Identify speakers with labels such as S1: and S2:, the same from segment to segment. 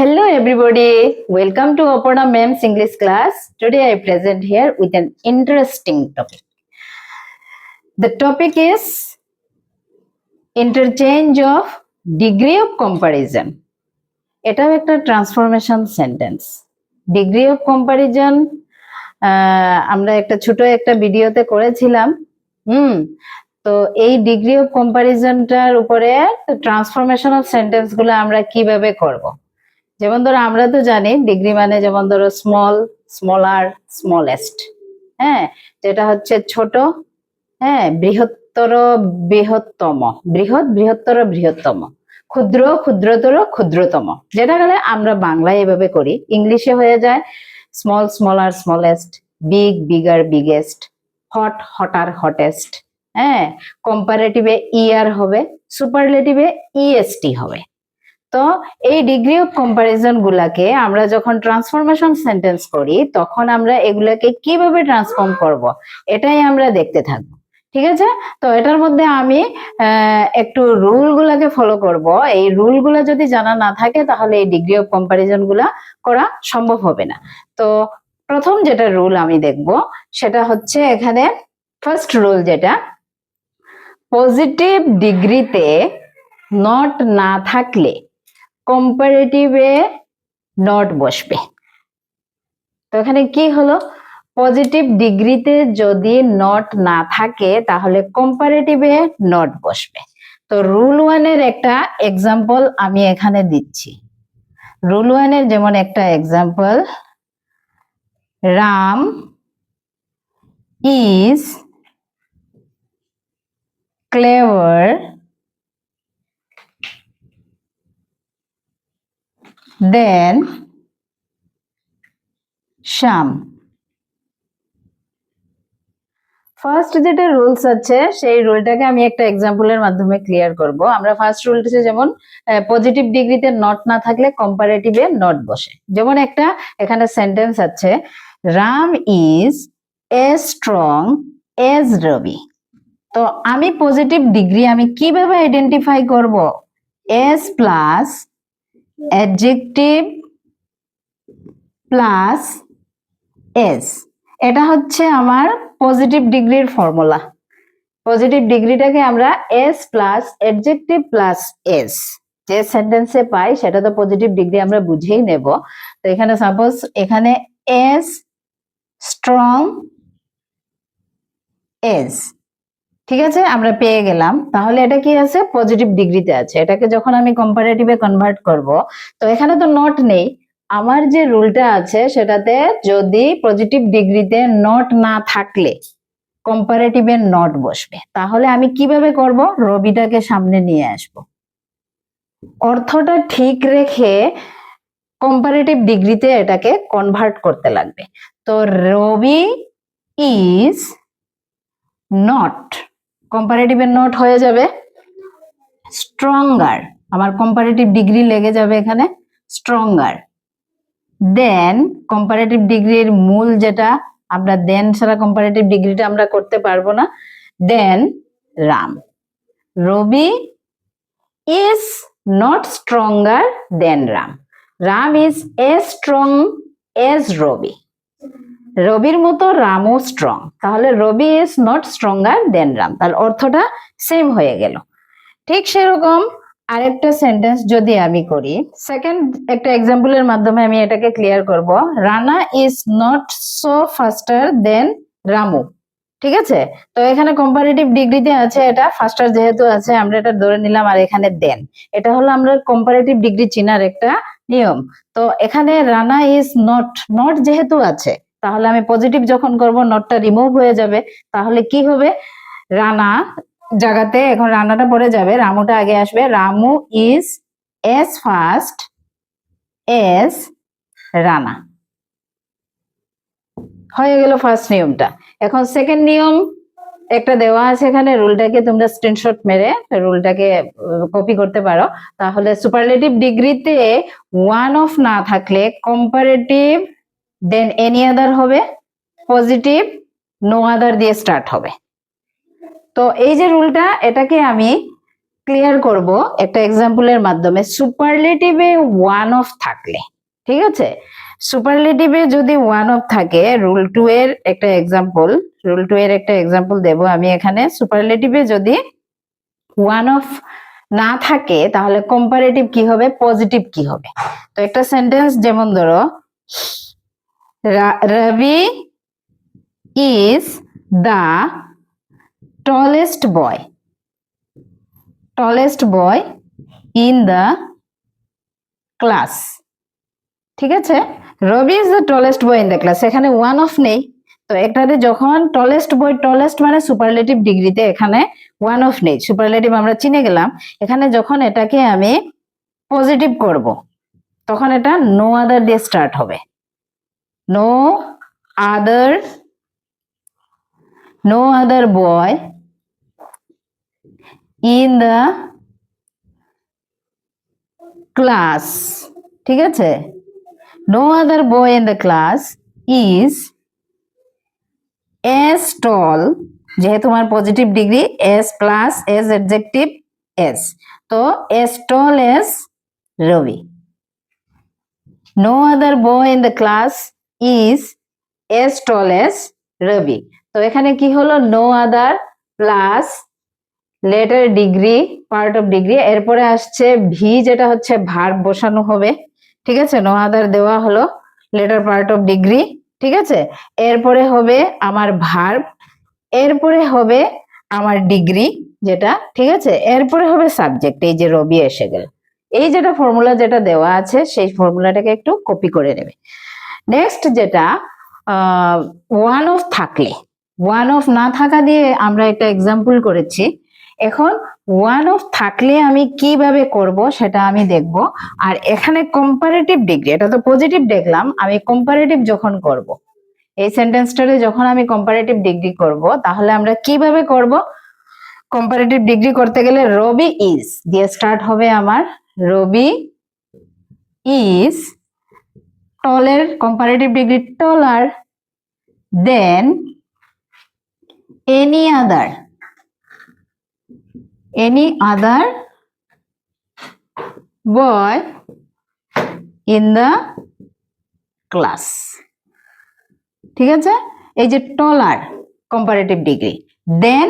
S1: Hello everybody, welcome to Aparna Ma'am's English class. Today I present here with an interesting topic. The topic is interchange of degree of comparison. এটাও একটা transformation sentence. Degree of comparison আমরা একটা ছোট একটা ভিডিওতে করেছিলাম। তো এই ডিগ্রি অফ কম্পারিজনটার উপরে ট্রান্সফরমেশন অফ সেন্টেন্স গুলো আমরা কিভাবে করব। যেমন ধরো আমরা তো জানি ডিগ্রি মানে যেমন ধরো স্মল, স্মলার, স্মলেস্ট, হ্যাঁ, যেটা হচ্ছে ছোট, হ্যাঁ, বৃহত্তর, বৃহত্তম, বৃহৎ, বৃহত্তর, বৃহত্তম, ক্ষুদ্র, ক্ষুদ্রতর, ক্ষুদ্রতম, যেটা গেলে আমরা বাংলায় এভাবে করি। ইংলিশে হয়ে যায় small, smaller, smallest, big, bigger, biggest, hot, hotter, hottest, হ্যাঁ, কম্পারেটিভে ইয়ার হবে, সুপারলেটিভে ইএসটি হবে। তো এই ডিগ্রি অফ কম্পারিজন গুলাকে আমরা যখন ট্রান্সফরমেশন সেন্টেন্স করি তখন আমরা এগুলাকে কিভাবে ট্রান্সফর্ম করব এটাই আমরা দেখতে থাকবো, ঠিক আছে? তো এটার মধ্যে আমি একটু রুল গুলাকে ফলো করব। এই রুল গুলা যদি জানা না থাকে তাহলে এই ডিগ্রি অফ কম্পারিজন গুলা করা সম্ভব হবে না। তো প্রথম যেটা রুল আমি দেখব সেটা হচ্ছে এখানে ফার্স্ট রুল, যেটা পজিটিভ ডিগ্রিতে নট না থাকলে কম্পারেটিভে নট বসবে। তো এখানে কি হলো, পজিটিভ ডিগ্রিতে যদি নট না থাকে তাহলে কম্পারেটিভে নট বসবে। তো রুল ওয়ানের একটা এক্সাম্পল আমি এখানে দিচ্ছি। রুল ওয়ানের যেমন একটা example, Ram is clever than Shyam. First যেটা রুলস আছে সেই রুলটাকে আমি একটা এক্সাম্পলের মাধ্যমে ক্লিয়ার করব। আমরা ফার্স্ট রুলটা যেমন পজিটিভ ডিগ্রিতে নট না থাকলে কম্পারেটিভে নট বসে। যেমন একটা এখানে সেন্টেন্স আছে, Ram is as strong as Rabi. তো আমি পজিটিভ ডিগ্রি আমি কিভাবে আইডেন্টিফাই করব? As plus adjective plus as, এটা হচ্ছে আমার পজিটিভ ডিগ্রির ফর্মুলা। পজিটিভ ডিগ্রিটাকে আমরা as plus adjective plus as যে সেন্টেন্সে পাই সেটা তো পজিটিভ ডিগ্রি আমরা বুঝেই নেব। তো এখানে সাপোজ এখানে এস স্ট্রং এস, ঠিক আছে, আমরা পেয়ে গেলাম। তাহলে এটা কি আছে? পজিটিভ ডিগ্রিতে আছে। এটাকে যখন আমি কম্পারেটিভে কনভার্ট করব, তো এখানে তো নট নেই। আমার যে রুলটা আছে সেটাতে যদি পজিটিভ ডিগ্রিতে নট না থাকলে কম্পারেটিভে নট বসবে। তাহলে আমি কিভাবে করব? রবিটাকে সামনে নিয়ে আসব, অর্থটা ঠিক রেখে কম্পারেটিভ ডিগ্রিতে এটাকে কনভার্ট করতে লাগবে। তো রবি ইজ নট, কম্পারেটিভে নট হয়ে যাবে স্ট্রঙ্গার, আমার কম্পারেটিভ ডিগ্রি লেগে যাবে এখানে স্ট্রঙ্গার। দেন কম্পারেটিভ ডিগ্রির মূল যেটা, আমরা দেন ছাড়া কম্পারেটিভ ডিগ্রিটা আমরা করতে পারবো না। Than Ram, Rabi is not stronger than Ram, Ram is as strong as Rabi, রবির মতো রামও স্ট্রং। তাহলে Rabi is not stronger than Ram, তাহলে অর্থটা সেম হয়ে গেল। ঠিক সেরকম আরেকটা সেন্টেন্স যদি আমি করি, সেকেন্ড একটা এক্সাম্পলের মাধ্যমে আমি এটাকে ক্লিয়ার করব। Rana is not so faster than Ramu, ঠিক আছে? তো এখানে কম্পারেটিভ ডিগ্রিতে আছে, এটা ফাস্টার যেহেতু আছে আমরা এটা ধরে নিলাম, আর এখানে দেন, এটা হলো আমরা কম্পারেটিভ ডিগ্রি চিনার একটা নিয়ম। তো এখানে রানা ইজ নট, নট যেহেতু আছে তাহলে আমি পজিটিভ যখন করব নটটা রিমুভ হয়ে যাবে। তাহলে কি হবে? রানা জায়গাতে এখন রানাটা পড়ে যাবে, রামুটা আগে আসবে। Ramu is as fast as Rana, হয়ে গেল ফার্স্ট নিয়মটা। এখন সেকেন্ড নিয়ম একটা দেওয়া আছে এখানে, রুলটাকে তোমরা স্ক্রিনশট মেরে রুলটাকে কপি করতে পারো। তাহলে সুপারলেটিভ ডিগ্রিতে ওয়ান অফ না থাকলে কম্পারেটিভ দেন এনি আদার হবে, পজিটিভ নো আদার দিয়ে স্টার্ট হবে। তো এই যে রুলটা, এটাকে আমি ক্লিয়ার করব একটা এক্সাম্পলের মাধ্যমে। সুপারলেটিভে ওয়ান অফ থাকলে, ঠিক আছে, সুপারলেটিভে যদি ওয়ান অফ থাকে, রুল 2 এর একটা এক্সাম্পল দেব আমি এখানে। সুপারলেটিভে যদি ওয়ান অফ না থাকে তাহলে কম্পারেটিভ কি হবে, পজিটিভ কি হবে। তো একটা সেন্টেন্স যেমন ধরো, Rabi is the tallest boy in the class, ঠিক আছে। Rabi is the tallest boy in the class, এখানে ওয়ান অফ নেই। তো এটাতে যখন টলেস্ট বয়, টলেস্ট মানে সুপারলেটিভ ডিগ্রিতে, এখানে ওয়ান অফ নেই, সুপারলেটিভ আমরা চিনে গেলাম। এখানে যখন এটাকে আমি পজিটিভ করব তখন এটা নো আদার দিয়ে স্টার্ট হবে। No other boy in the class, ঠিক আছে। No other boy in the class is as tall, যেহেতু আমার positive degree, as plus as adjective as, তো as tall as Ravi. No other boy in the class is as tall as Ravi. তো এখানে কি হলো, no other plus letter degree, part of degree, এরপরে আসছে V, যেটা হচ্ছে verb বসানো হবে, ঠিক আছে। নো আদার দেওয়া হলো, লেটার পার্ট অফ ডিগ্রি, ঠিক আছে। এরপরে হবে আমার ভার্ব, এরপরে হবে আমার ডিগ্রি যেটা, ঠিক আছে। এরপরে হবে সাবজেক্ট, এই যে রবি এসে গেল। এই যেটা ফর্মুলা যেটা দেওয়া আছে সেই ফর্মুলাটাকে একটু কপি করে নেবে। নেক্সট যেটা ওয়ান অফ থাকলে, ওয়ান অফ না থাকা দিয়ে আমরা একটা এক্সাম্পল করেছি। এখন ওয়ান অফ থাকলে আমি কিভাবে করব সেটা আমি দেখব। আর এখানে কম্পারেটিভ ডিগ্রি, এটা তো পজিটিভ দেখলাম, আমি কম্পারেটিভ যখন করব, এই সেন্টেন্সটারে যখন আমি কম্পারেটিভ ডিগ্রি করব তাহলে আমরা কিভাবে করব। কম্পারেটিভ ডিগ্রি করতে গেলে রবি ইজ দিয়ে স্টার্ট হবে আমার। রবি ইজ টলের comparative degree taller than any other boy in the class, ঠিক আছে। এই যে taller comparative degree, than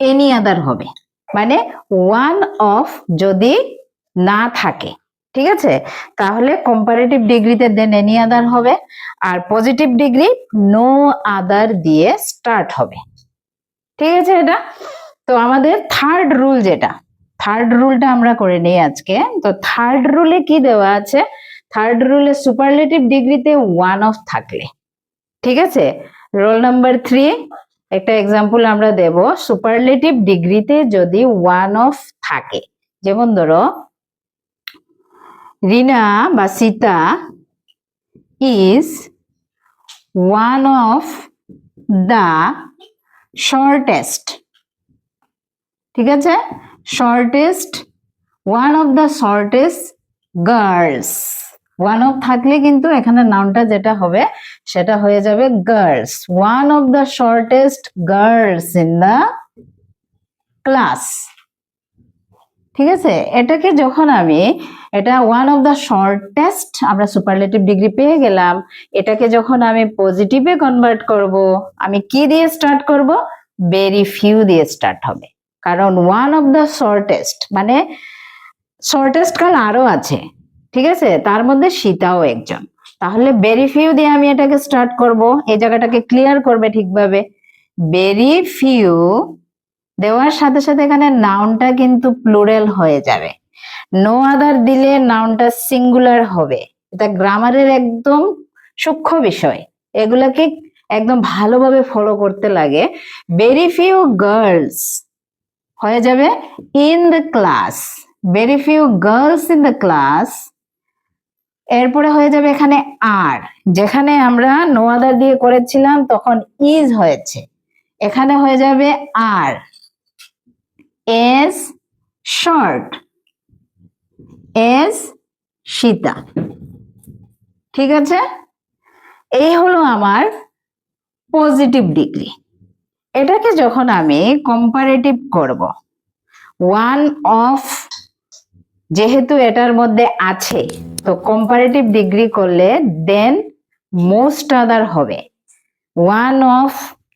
S1: any other হবে, মানে ওয়ান অফ যদি না থাকে, ঠিক আছে, তাহলে কম্পারেটিভ ডিগ্রিতে দেন এনি আদার হবে, আর পজিটিভ ডিগ্রি নো আদার দিয়ে স্টার্ট হবে, ঠিক আছে। এটা তো আমাদের থার্ড রুল, যেটা থার্ড রুলটা আমরা করে নেই আজকে। তো থার্ড রুলে কি দেওয়া আছে, থার্ড রুলে সুপারলেটিভ ডিগ্রিতে ওয়ান অফ থাকলে, ঠিক আছে। রোল নাম্বার 3 একটা এক্সাম্পল আমরা দেব। সুপারলেটিভ ডিগ্রিতে যদি ওয়ান অফ থাকে, যেমন ধরো রিনা বা Sita is one of the shortest, ঠিক আছে, shortest, one of the shortest girls. One of থাকলে কিন্তু এখানে নাউনটা যেটা হবে সেটা হয়ে যাবে girls, one of the shortest girls in the class, ঠিক আছে। এটাকে যখন আমি, এটা ওয়ান অফ দ্য শর্টেস্ট, আমরা সুপারলেটিভ ডিগ্রি পেয়ে গেলাম। এটাকে যখন আমি পজিটিভে কনভার্ট করব, আমি কি দিয়ে স্টার্ট করব, ভেরি ফিউ দিয়ে স্টার্ট হবে, কারণ ওয়ান অফ দ্য শর্টেস্ট মানে শর্টেস্ট কাল আরো আছে, ঠিক আছে, তার মধ্যে সীতাও একজন, তাহলে ভেরি ফিউ দিয়ে আমি এটাকে স্টার্ট করব। এই জায়গাটাকে ক্লিয়ার করবে ঠিকভাবে। ভেরি ফিউ দেওয়ার সাথে সাথে এখানে নাউনটা কিন্তু প্লুরাল হয়ে যাবে। নো আদার দিলে নাউনটা সিঙ্গুলার হবে। এটা গ্রামারের একদম সূক্ষ্ম বিষয়, এগুলাকে একদম ভালোভাবে ফলো করতে লাগে। ভেরি ফিউ গার্লস হয়ে যাবে in the class, very few girls in the class. এরপরে হয়ে যাবে এখানে আর, যেখানে আমরা নো আদার দিয়ে করেছিলাম তখন ইজ হয়েছে, এখানে হয়ে যাবে আর। এস শর্ট এস সীতা, ঠিক আছে। এই হলো আমার পজিটিভ ডিগ্রি। এটাকে যখন আমি কম্পারেটিভ করব, one of যেহেতু এটার মধ্যে আছে তো কম্পারেটিভ ডিগ্রি করলে দেন মোস্ট আদার হবে। ওয়ান অফ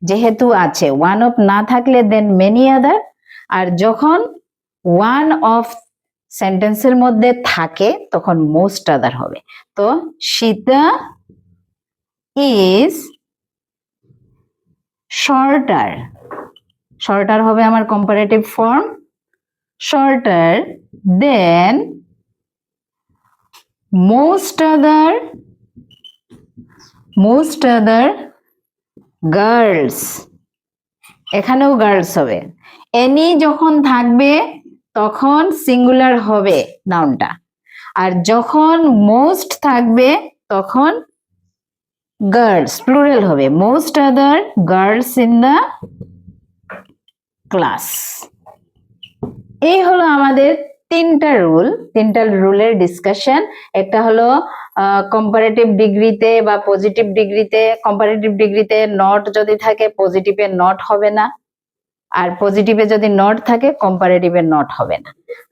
S1: যেহেতু আছে, ওয়ান অফ না থাকলে দেন মেনি আদার, আর যখন ওয়ান অফ সেন্টেন্সের মধ্যে থাকে তখন মোস্ট আদার হবে। তো সীতা ইজ শর্টার, শর্টার হবে আমার comparative form, shorter than most other girls, এখানেও গার্লস হবে। এনি যখন থাকবে তখন সিঙ্গুলার হবে নাউনটা, আর যখন মোস্ট থাকবে তখন গার্লস প্লুরাল হবে, most other girls in the class. এই হলো আমাদের তিনটা রুলের ডিসকাশন। একটা হলো কম্পারেটিভ ডিগ্রিতে বা পজিটিভ ডিগ্রিতে, কম্পারেটিভ ডিগ্রিতে নট যদি থাকে পজিটিভে নট হবে না, আর পজিটিভে যদি নট থাকে কম্পারেটিভে নট হবে না।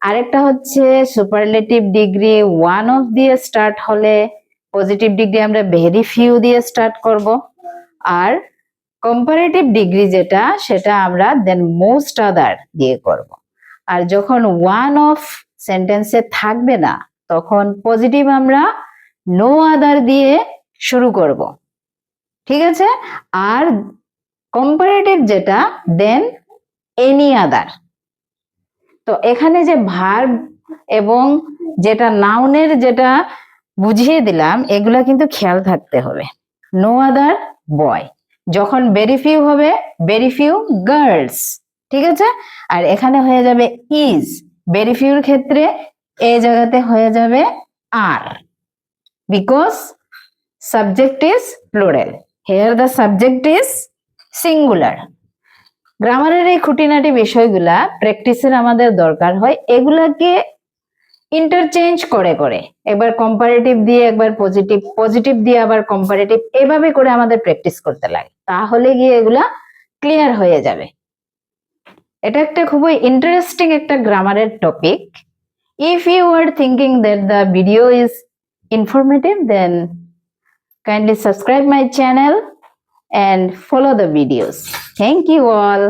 S1: আরেকটা হচ্ছে সুপারলেটিভ ডিগ্রি ওয়ান অফ দিয়ে স্টার্ট হলে পজিটিভ ডিগ্রি আমরা ভেরি ফিউ দিয়ে স্টার্ট করব, আর কম্পারেটিভ ডিগ্রি যেটা সেটা আমরা দেন মোস্ট আদার দিয়ে করব। আর যখন ওয়ান অফ সেন্টেন্সে থাকবে না তখন পজিটিভ আমরা নো আদার দিয়ে শুরু করব, ঠিক আছে। আর কম্পারেটিভ যেটা দেন এনি আদার। তো এখানে যে ভার্ব এবং যেটা নাউনের যেটা বুঝিয়ে দিলাম এগুলা কিন্তু খেয়াল থাকতে হবে। নো আদার বয়, যখন ভেরি ফিউ হবে ভেরি ফিউ গার্লস, ঠিক আছে। আর এখানে হয়ে যাবে ইজ, ভেরি ফিউর ক্ষেত্রে এই জায়গাতে হয়ে যাবে are, because subject is plural, here the subject is singular. গ্রামারের এই খুঁটিনাটি বিষয়গুলা প্র্যাকটিসের আমাদের দরকার হয়, এগুলাকে ইন্টারচেঞ্জ করে করে একবার কম্পারেটিভ দিয়ে একবার পজিটিভ, পজিটিভ দিয়ে আবার কম্পারেটিভ, এভাবে করে আমাদের প্র্যাকটিস করতে লাগে, তাহলে গিয়ে এগুলা ক্লিয়ার হয়ে যাবে। এটা একটা খুবই ইন্টারেস্টিং একটা গ্রামারের topic. If you are thinking that the video is informative then kindly subscribe my channel and follow the videos. Thank you all.